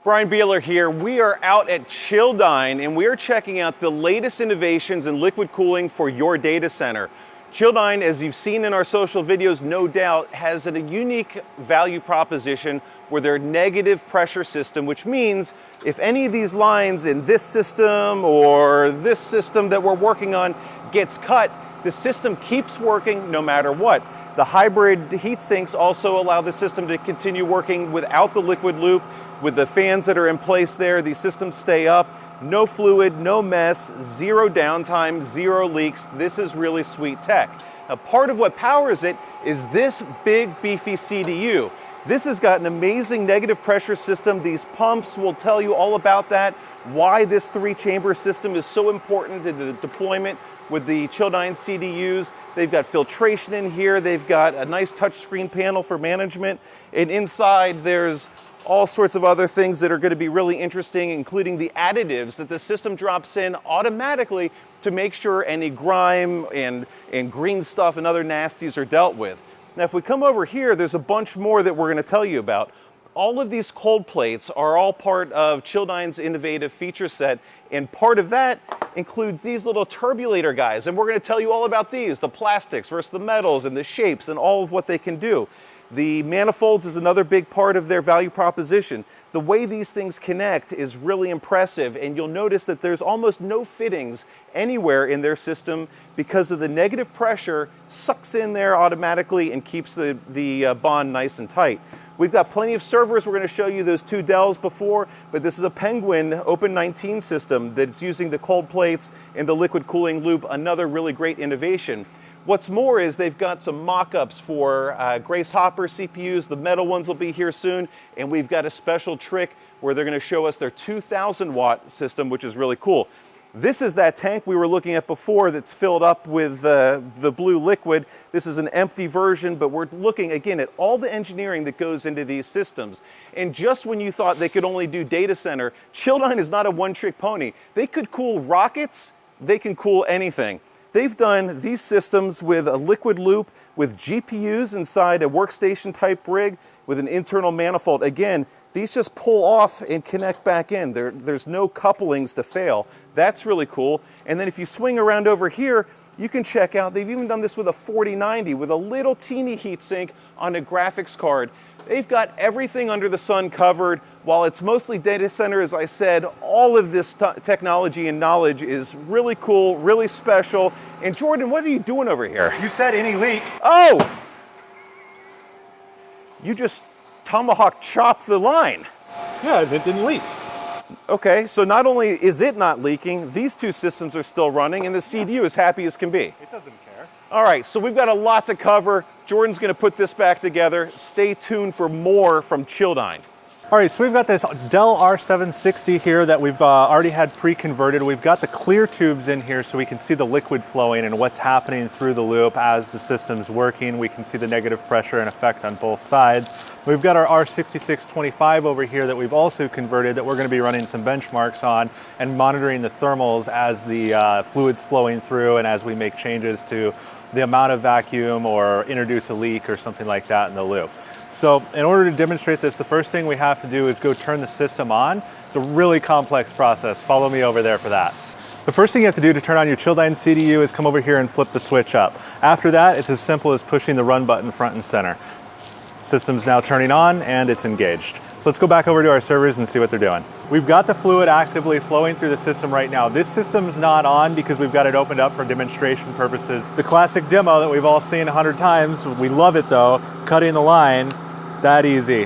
Brian Beeler here. We are out at Childyne and we are checking out the latest innovations in liquid cooling for your data center. Childyne, as you've seen in our social videos, no doubt has a unique value proposition where they're negative pressure system, which means if any of these lines in this system or this system that we're working on gets cut, the system keeps working no matter what. The hybrid heat sinks also allow the system to continue working without the liquid loop. With the fans that are in place there, these systems stay up. No fluid, no mess, zero downtime, zero leaks. This is really sweet tech. Now, part of what powers it is this big, beefy CDU. This has got an amazing negative pressure system. These pumps will tell you all about that, why this 3-chamber system is so important in the deployment with the Childyne CDUs. They've got filtration in here. They've got a nice touchscreen panel for management. And inside there's all sorts of other things that are going to be really interesting, including the additives that the system drops in automatically to make sure any grime and green stuff and other nasties are dealt with. Now, if we come over here, there's a bunch more that we're going to tell you about. All of these cold plates are all part of Childyne's innovative feature set, and part of that includes these little turbulator guys, and we're going to tell you all about these, the plastics versus the metals and the shapes and all of what they can do. The manifolds is another big part of their value proposition. The way these things connect is really impressive, and you'll notice that there's almost no fittings anywhere in their system because of the negative pressure sucks in there automatically and keeps the bond nice and tight. We've got plenty of servers. We're going to show you those 2 Dells before, but this is a Penguin Open 19 system that's using the cold plates and the liquid cooling loop, another really great innovation. What's more is they've got some mock-ups for Grace Hopper CPUs. The metal ones will be here soon, and we've got a special trick where they're going to show us their 2,000 watt system, which is really cool. This is that tank we were looking at before that's filled up with the blue liquid. This is an empty version, but we're looking again at all the engineering that goes into these systems. And just when you thought they could only do data center, Childyne is not a one-trick pony. They could cool rockets, they can cool anything. They've done these systems with a liquid loop, with GPUs inside a workstation type rig, with an internal manifold. Again, these just pull off and connect back in. There's no couplings to fail. That's really cool. And then if you swing around over here, you can check out, they've even done this with a 4090 with a little teeny heatsink on a graphics card. They've got everything under the sun covered. While it's mostly data center, as I said, all of this technology and knowledge is really cool, really special. And Jordan, what are you doing over here? You said any leak. Oh! You just tomahawk chopped the line. Yeah, it didn't leak. Okay, so not only is it not leaking, these 2 systems are still running, and the CDU is happy as can be. It doesn't care. All right, so we've got a lot to cover. Jordan's going to put this back together. Stay tuned for more from Childyne. All right, so we've got this Dell R760 here that we've already had pre-converted. We've got the clear tubes in here so we can see the liquid flowing and what's happening through the loop as the system's working. We can see the negative pressure and effect on both sides. We've got our R6625 over here that we've also converted that we're going to be running some benchmarks on and monitoring the thermals as the fluid's flowing through and as we make changes to the amount of vacuum or introduce a leak or something like that in the loop. So in order to demonstrate this, the first thing we have to do is go turn the system on. It's a really complex process. Follow me over there for that. The first thing you have to do to turn on your Childyne CDU is come over here and flip the switch up. After that, it's as simple as pushing the run button front and center. System's now turning on and it's engaged. So let's go back over to our servers and see what they're doing. We've got the fluid actively flowing through the system right now. This system's not on because we've got it opened up for demonstration purposes. The classic demo that we've all seen 100 times, we love it though, cutting the line, that easy.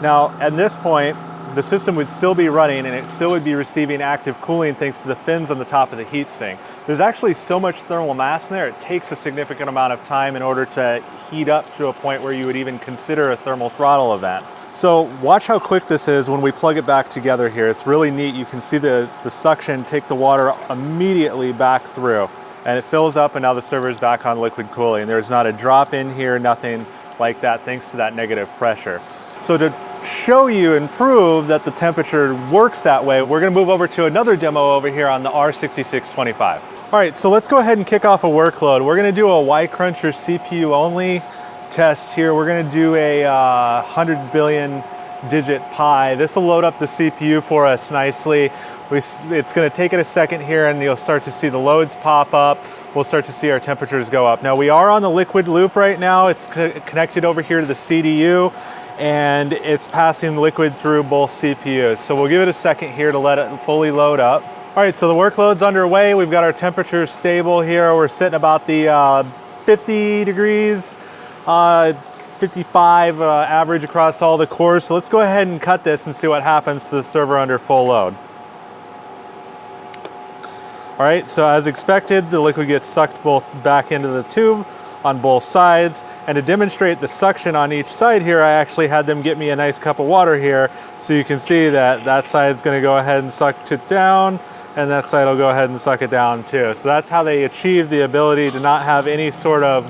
Now at this point, the system would still be running and it still would be receiving active cooling thanks to the fins on the top of the heatsink. There's actually so much thermal mass in there, it takes a significant amount of time in order to heat up to a point where you would even consider a thermal throttle event. So watch how quick this is when we plug it back together here. It's really neat. You can see the suction take the water immediately back through and it fills up and now the server is back on liquid cooling. There's not a drop in here, nothing like that thanks to that negative pressure. So to show you and prove that the temperature works that way, we're going to move over to another demo over here on the R6625. All right, so let's go ahead and kick off a workload. We're going to do a Y-Cruncher CPU only test here. We're going to do a 100 billion digit pi. This will load up the CPU for us nicely. It's going to take it a second here, and you'll start to see the loads pop up. We'll start to see our temperatures go up. Now we are on the liquid loop right now. It's connected over here to the CDU, and it's passing liquid through both CPUs. So we'll give it a second here to let it fully load up. All right, so the workload's underway. We've got our temperatures stable here. We're sitting about the 50 degrees, 55 average across all the cores. So let's go ahead and cut this and see what happens to the server under full load. All right, so as expected, the liquid gets sucked both back into the tube on both sides. And to demonstrate the suction on each side here, I actually had them get me a nice cup of water here. So you can see that that side's gonna go ahead and suck it down, and that side will go ahead and suck it down too. So that's how they achieve the ability to not have any sort of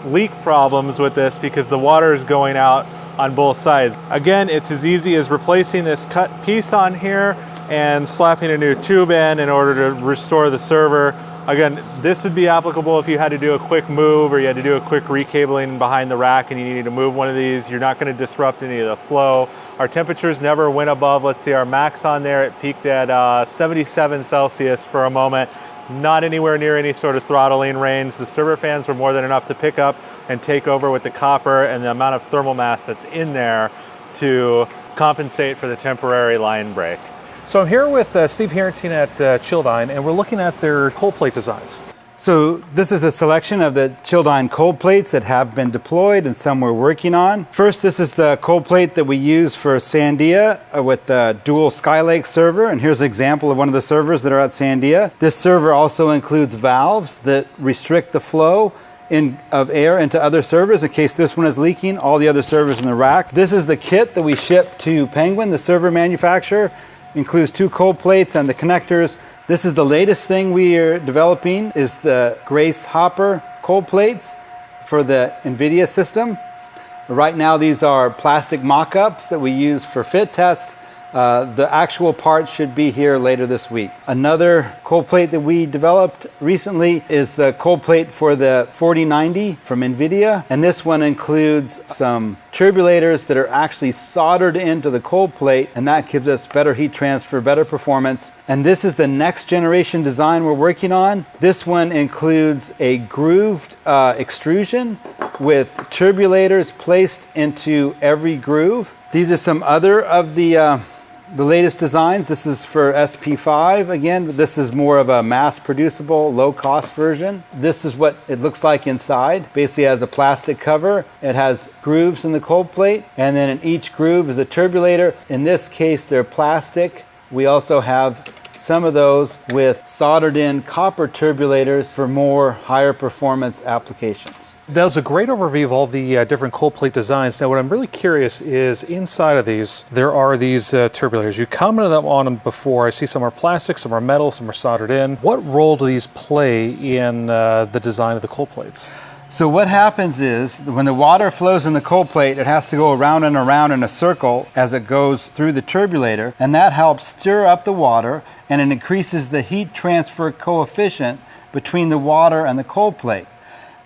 leak problems with this, because the water is going out on both sides. Again, it's as easy as replacing this cut piece on here and slapping a new tube in order to restore the server. Again, this would be applicable if you had to do a quick move or you had to do a quick recabling behind the rack and you needed to move one of these. You're not going to disrupt any of the flow. Our temperatures never went above, let's see, our max on there, it peaked at 77 Celsius for a moment. Not anywhere near any sort of throttling range. The server fans were more than enough to pick up and take over with the copper and the amount of thermal mass that's in there to compensate for the temporary line break. So I'm here with Steve Harrington at Childyne, and we're looking at their cold plate designs. So this is a selection of the Childyne cold plates that have been deployed and some we're working on. First, this is the cold plate that we use for Sandia with the dual Skylake server. And here's an example of one of the servers that are at Sandia. This server also includes valves that restrict the flow of air into other servers in case this one is leaking, all the other servers in the rack. This is the kit that we ship to Penguin, the server manufacturer. Includes 2 cold plates and the connectors. This is the latest thing we are developing, is the Grace Hopper cold plates for the NVIDIA system. Right now these are plastic mock-ups that we use for fit test. The actual parts should be here later this week. Another cold plate that we developed recently is the cold plate for the 4090 from NVIDIA. And this one includes some turbulators that are actually soldered into the cold plate, and that gives us better heat transfer, better performance. And this is the next generation design we're working on. This one includes a grooved extrusion with turbulators placed into every groove. These are some other of the latest designs. This is for SP5 again. This is more of a mass producible, low cost version. This is what it looks like inside. Basically has a plastic cover. It has grooves in the cold plate, and then in each groove is a turbulator. In this case, they're plastic. We also have some of those with soldered in copper turbulators for more higher performance applications. That was a great overview of all the different cold plate designs. Now what I'm really curious is inside of these, there are these turbulators. You commented on them before. I see some are plastic, some are metal, some are soldered in. What role do these play in the design of the cold plates? So what happens is when the water flows in the cold plate, it has to go around and around in a circle as it goes through the turbulator, and that helps stir up the water, and it increases the heat transfer coefficient between the water and the cold plate.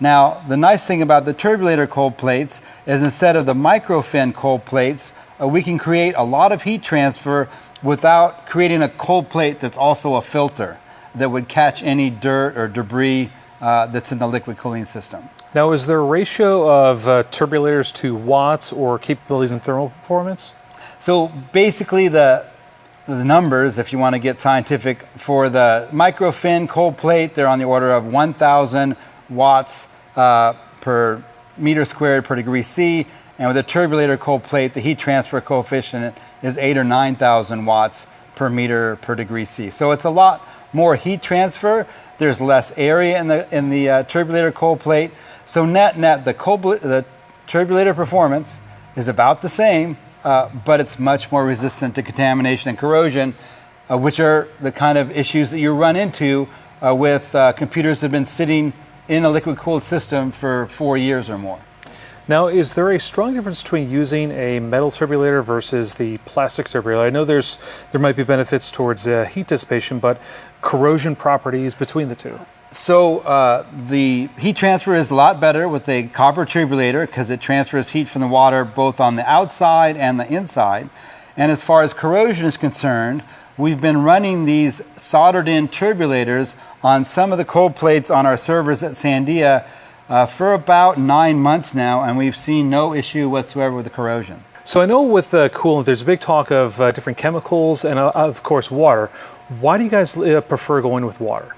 Now, the nice thing about the turbulator cold plates is instead of the microfin cold plates, we can create a lot of heat transfer without creating a cold plate that's also a filter that would catch any dirt or debris that's in the liquid cooling system. Now, is there a ratio of turbulators to watts or capabilities in thermal performance? So basically the numbers, if you want to get scientific, for the microfin cold plate, they're on the order of 1,000 watts per meter squared per degree C. And with a turbulator cold plate, the heat transfer coefficient is 8,000 or 9,000 watts per meter per degree C. So it's a lot more heat transfer. There's less area in the turbulator cold plate. So net, the turbulator performance is about the same, but it's much more resistant to contamination and corrosion, which are the kind of issues that you run into with computers that have been sitting in a liquid cooled system for 4 years or more. Now, is there a strong difference between using a metal turbulator versus the plastic turbulator? I know there might be benefits towards heat dissipation, but corrosion properties between the two. So the heat transfer is a lot better with a copper turbulator because it transfers heat from the water both on the outside and the inside. And as far as corrosion is concerned, we've been running these soldered in turbulators on some of the cold plates on our servers at Sandia for about 9 months now, and we've seen no issue whatsoever with the corrosion. So I know with coolant, there's a big talk of different chemicals and of course water. Why do you guys prefer going with water?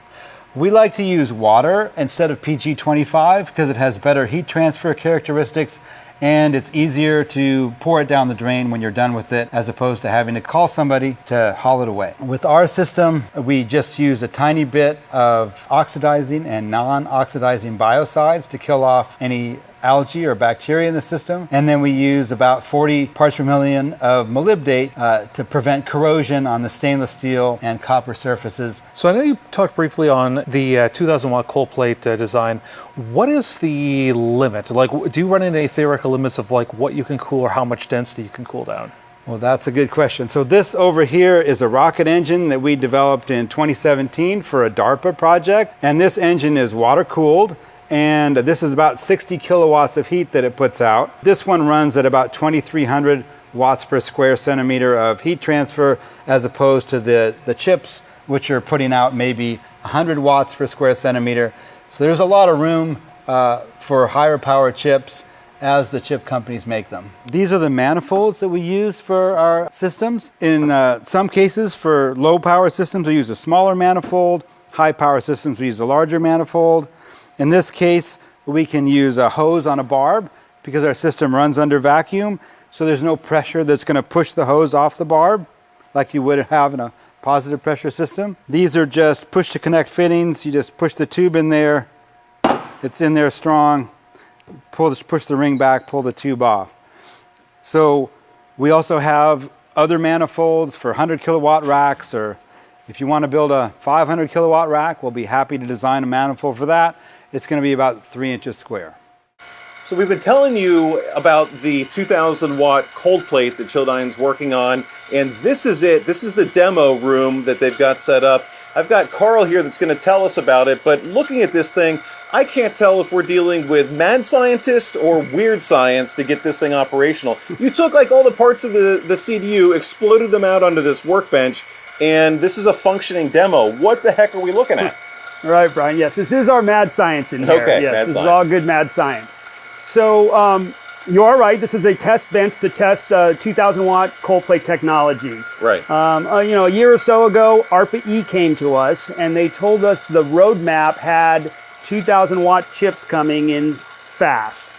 We like to use water instead of PG25 because it has better heat transfer characteristics and it's easier to pour it down the drain when you're done with it as opposed to having to call somebody to haul it away. With our system, we just use a tiny bit of oxidizing and non-oxidizing biocides to kill off any algae or bacteria in the system. And then we use about 40 parts per million of molybdate to prevent corrosion on the stainless steel and copper surfaces. So I know you talked briefly on the 2,000 watt cold plate design. What is the limit? Like, do you run into any theoretical limits of like what you can cool or how much density you can cool down? Well, that's a good question. So this over here is a rocket engine that we developed in 2017 for a DARPA project. And this engine is water cooled. And this is about 60 kilowatts of heat that it puts out. This one runs at about 2,300 watts per square centimeter of heat transfer as opposed to the chips, which are putting out maybe 100 watts per square centimeter. So there's a lot of room for higher power chips as the chip companies make them. These are the manifolds that we use for our systems. In some cases, for low power systems, we use a smaller manifold. High power systems, we use a larger manifold. In this case, we can use a hose on a barb because our system runs under vacuum, so there's no pressure that's going to push the hose off the barb like you would have in a positive pressure system. These are just push to connect fittings. You just push the tube in there. It's in there strong. Push the ring back, pull the tube off. So we also have other manifolds for 100 kilowatt racks, or if you want to build a 500 kilowatt rack, we'll be happy to design a manifold for that. It's going to be about 3 inches square. So we've been telling you about the 2,000 watt cold plate that Chilldyne's working on, and this is it. This is the demo room that they've got set up. I've got Carl here that's going to tell us about it, but looking at this thing, I can't tell if we're dealing with mad scientist or weird science to get this thing operational. You took like all the parts of the CDU, exploded them out onto this workbench, and this is a functioning demo. What the heck are we looking at? All right, Brian. Yes, this is our mad science in here. Okay, yes, mad this science. is all good mad science. So you are right. This is a test bench to test 2,000 watt cold plate technology. Right. You know, a year or so ago, ARPA-E came to us and they told us the roadmap had 2,000 watt chips coming in fast,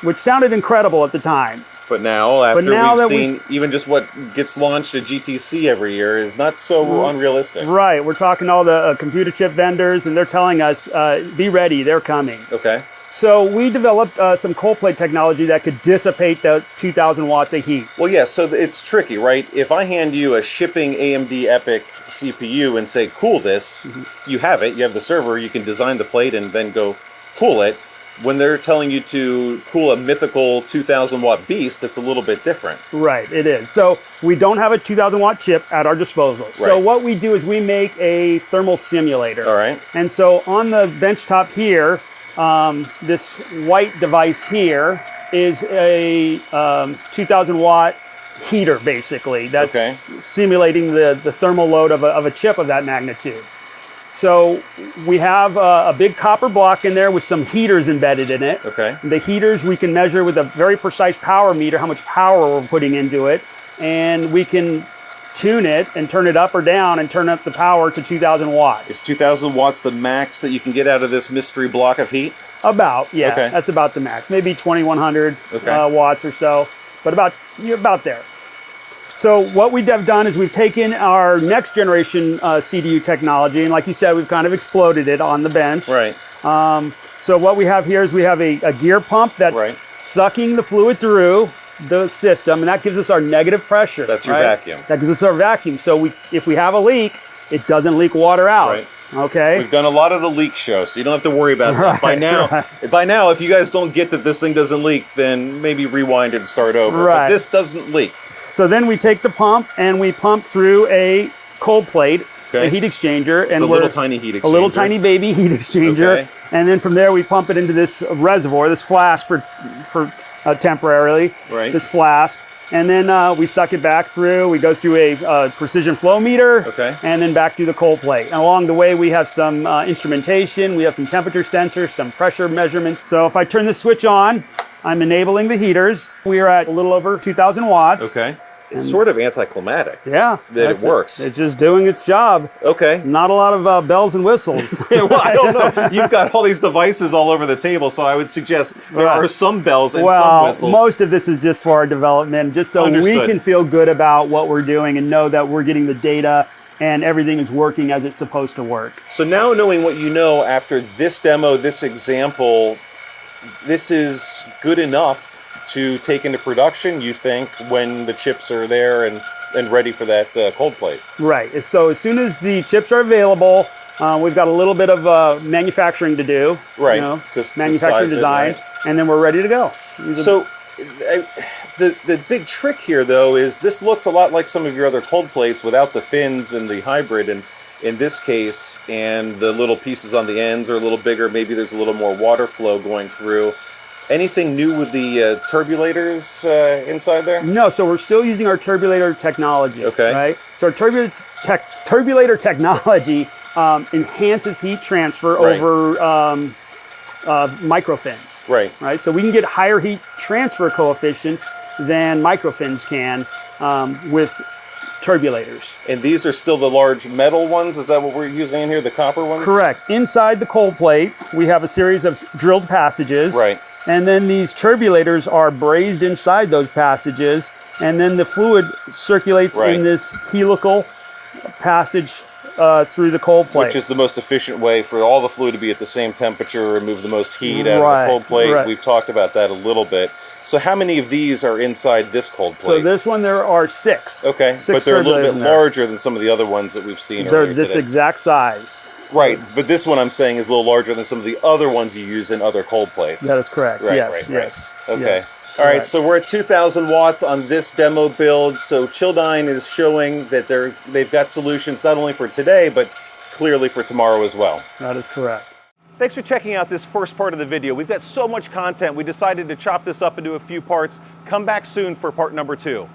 which sounded incredible at the time. But now, after now we've seen even just what gets launched at GTC every year is not so unrealistic. Right. We're talking to all the computer chip vendors and they're telling us, be ready, they're coming. Okay. So we developed some cold plate technology that could dissipate the 2,000 watts of heat. Well, yeah, so it's tricky, right? If I hand you a shipping AMD EPYC CPU and say, cool this, you have it, you have the server, you can design the plate and then go cool it. When they're telling you to cool a mythical 2,000 watt beast, it's a little bit different. Right, it is. So we don't have a 2,000 watt chip at our disposal. So Right. what we do is we make a thermal simulator. All right. And so on the benchtop here, this white device here is a 2,000 watt heater, basically. That's Okay. simulating the thermal load of a chip of that magnitude. So we have a big copper block in there with some heaters embedded in it. Okay. The heaters we can measure with a very precise power meter how much power we're putting into it, and we can tune it and turn it up or down and turn up the power to 2,000 watts. Is 2,000 watts the max that you can get out of this mystery block of heat? About, yeah, Okay. that's about the max. Maybe 2,100 Okay. watts or so, but you're about there. So what we have done is we've taken our next generation CDU technology, and like you said, we've kind of exploded it on the bench. Right. So what we have here is we have a gear pump that's Right. sucking the fluid through the system, and that gives us our negative pressure. That's your right? vacuum. That gives us our vacuum. So if we have a leak, it doesn't leak water out. Right. Okay. We've done a lot of the leak shows, so you don't have to worry about that. By now, if you guys don't get that this thing doesn't leak, then maybe rewind and start over. Right. But this doesn't leak. So then we take the pump and we pump through a cold plate Okay. a heat exchanger, and It's a little tiny heat exchanger. A little tiny baby heat exchanger, Okay. and then from there we pump it into this reservoir, this flask for temporarily, Right. this flask, and then we suck it back through. We go through a precision flow meter, Okay. and then back through the cold plate. And along the way we have some instrumentation, we have some temperature sensors, some pressure measurements. So if I turn this switch on, I'm enabling the heaters. We are at a little over 2,000 watts. Okay. It's sort of anticlimactic. Yeah. That that's it works. It's just doing its job. Okay. Not a lot of bells and whistles. Well, I don't know. You've got all these devices all over the table, so I would suggest there Right. are some bells and some Well, whistles. most of this is just for our development, just so we Understood. can feel good about what we're doing and know that we're getting the data and everything is working as it's supposed to work. So now knowing what you know after this demo, this example, this is good enough to take into production, you think, when the chips are there and ready for that cold plate? Right. So as soon as the chips are available, we've got a little bit of manufacturing to do. Right. You know, Just to manufacturing size it, design, right. and then we're ready to go. So the big trick here, though, is this looks a lot like some of your other cold plates without the fins and the hybrid, and in this case, and the little pieces on the ends are a little bigger. Maybe there's a little more water flow going through. Anything new with the turbulators inside there? No, so we're still using our turbulator technology. Okay. Right. So our turbulator technology enhances heat transfer Right. over microfins. Right. Right. So we can get higher heat transfer coefficients than microfins can with turbulators. And these are still the large metal ones? Is that what we're using in here, the copper ones? Correct. Inside the cold plate, we have a series of drilled passages. Right. And then these turbulators are brazed inside those passages, and then the fluid circulates Right. in this helical passage through the cold plate. Which is the most efficient way for all the fluid to be at the same temperature, remove the most heat out of Right, the cold plate. right. We've talked about that a little bit. So how many of these are inside this cold So plate? this one, there are six. Okay, Six but they're a little turbulators bit in there. larger than some of the other ones that we've seen They're earlier this today. exact size. Right, but this one I'm saying is a little larger than some of the other ones you use in other cold plates. That is correct. Right, yes. right, right. Yes. Okay. Yes. All right, Correct. so we're at 2,000 watts on this demo build. So Childyne is showing that they've got solutions not only for today, but clearly for tomorrow as well. That is correct. Thanks for checking out this first part of the video. We've got so much content, we decided to chop this up into a few parts. Come back soon for part number 2.